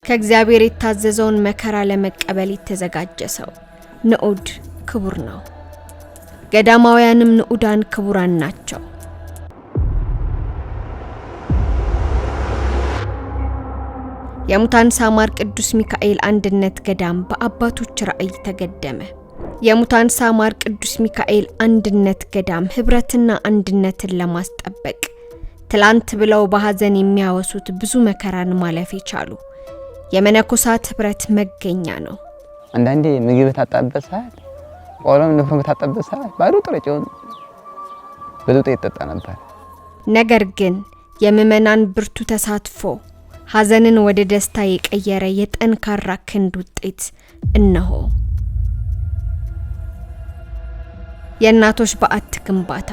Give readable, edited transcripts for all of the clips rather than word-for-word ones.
ከእግዚአብሔር የታዘዘውን መከራ ለመቀበል የተዘጋጀ ሰው ንዑድ ክቡር ነው። ገዳማውያንም ንዑዳን ክቡራን ናቸው። የሙታን ሳማር ቅዱስ ሚካኤል አንድነት ገዳም በአባቶች ራእይ ተገደመ። የሙታን ሳማር ቅዱስ ሚካኤል አንድነት ገዳም ህብረትና አንድነትን ለማስጠበቅ ትላንት ብለው በሐዘን የሚያወሱት ብዙ መከራን ማለፍ ይቻሉ የመነኮሳት ህብረት መገኛ ነው። አንዳንዴ ምግብ ታጣበት ሰዓት ቆሎም ንፍሮ ታጣበት ሰዓት ባዶ ጥረጭውን በዱጤ ይጠጣ ነበር። ነገር ግን የምእመናን ብርቱ ተሳትፎ ሐዘንን ወደ ደስታ የቀየረ የጠንካራ ክንድ ውጤት እነሆ። የእናቶች በዓት ግንባታ፣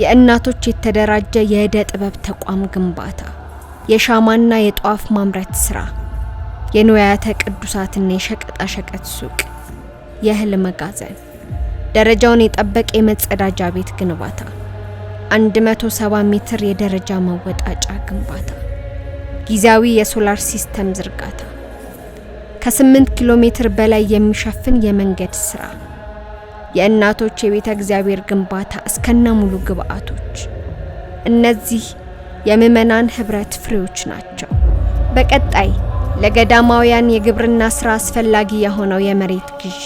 የእናቶች የተደራጀ የዕደ ጥበብ ተቋም ግንባታ፣ የሻማና የጧፍ ማምረት ስራ፣ የንዋያተ ቅዱሳትና የሸቀጣ ሸቀጥ ሱቅ፣ የእህል መጋዘን፣ ደረጃውን የጠበቀ የመጸዳጃ ቤት ግንባታ፣ 170 ሜትር የደረጃ መወጣጫ ግንባታ፣ ጊዜያዊ የሶላር ሲስተም ዝርጋታ፣ ከ8 ኪሎ ሜትር በላይ የሚሸፍን የመንገድ ስራ፣ የእናቶች የቤተ እግዚአብሔር ግንባታ እስከነ ሙሉ ግብአቶች። እነዚህ የምእመናን ህብረት ፍሬዎች ናቸው። በቀጣይ ለገዳማውያን የግብርና ስራ አስፈላጊ የሆነው የመሬት ግዢ፣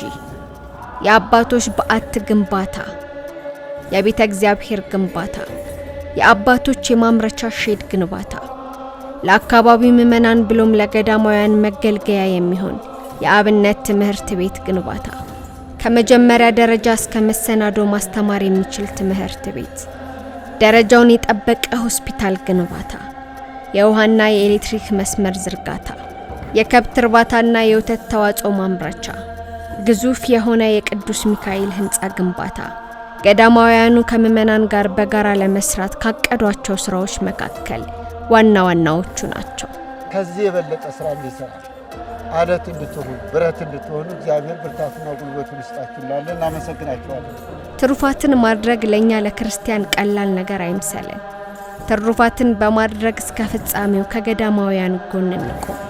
የአባቶች በዓት ግንባታ፣ የቤተ እግዚአብሔር ግንባታ፣ የአባቶች የማምረቻ ሼድ ግንባታ፣ ለአካባቢው ምእመናን ብሎም ለገዳማውያን መገልገያ የሚሆን የአብነት ትምህርት ቤት ግንባታ፣ ከመጀመሪያ ደረጃ እስከ መሰናዶ ማስተማር የሚችል ትምህርት ቤት፣ ደረጃውን የጠበቀ ሆስፒታል ግንባታ፣ የውሃና የኤሌክትሪክ መስመር ዝርጋታ፣ የከብት እርባታና የወተት ተዋጽኦ ማምረቻ፣ ግዙፍ የሆነ የቅዱስ ሚካኤል ህንጻ ግንባታ ገዳማውያኑ ከምእመናን ጋር በጋራ ለመስራት ካቀዷቸው ስራዎች መካከል ዋና ዋናዎቹ ናቸው። ከዚህ የበለጠ ስራ እንዲሰራ አለት እንድትሆኑ ብረት እንድትሆኑ እግዚአብሔር ብርታቱና ጉልበቱን ይስጣችሁ እንላለን። እናመሰግናችኋለን። ትሩፋትን ማድረግ ለኛ ለክርስቲያን ቀላል ነገር አይምሰለን። ትሩፋትን በማድረግ እስከ ፍጻሜው ከገዳማውያን ጎን እንቆም።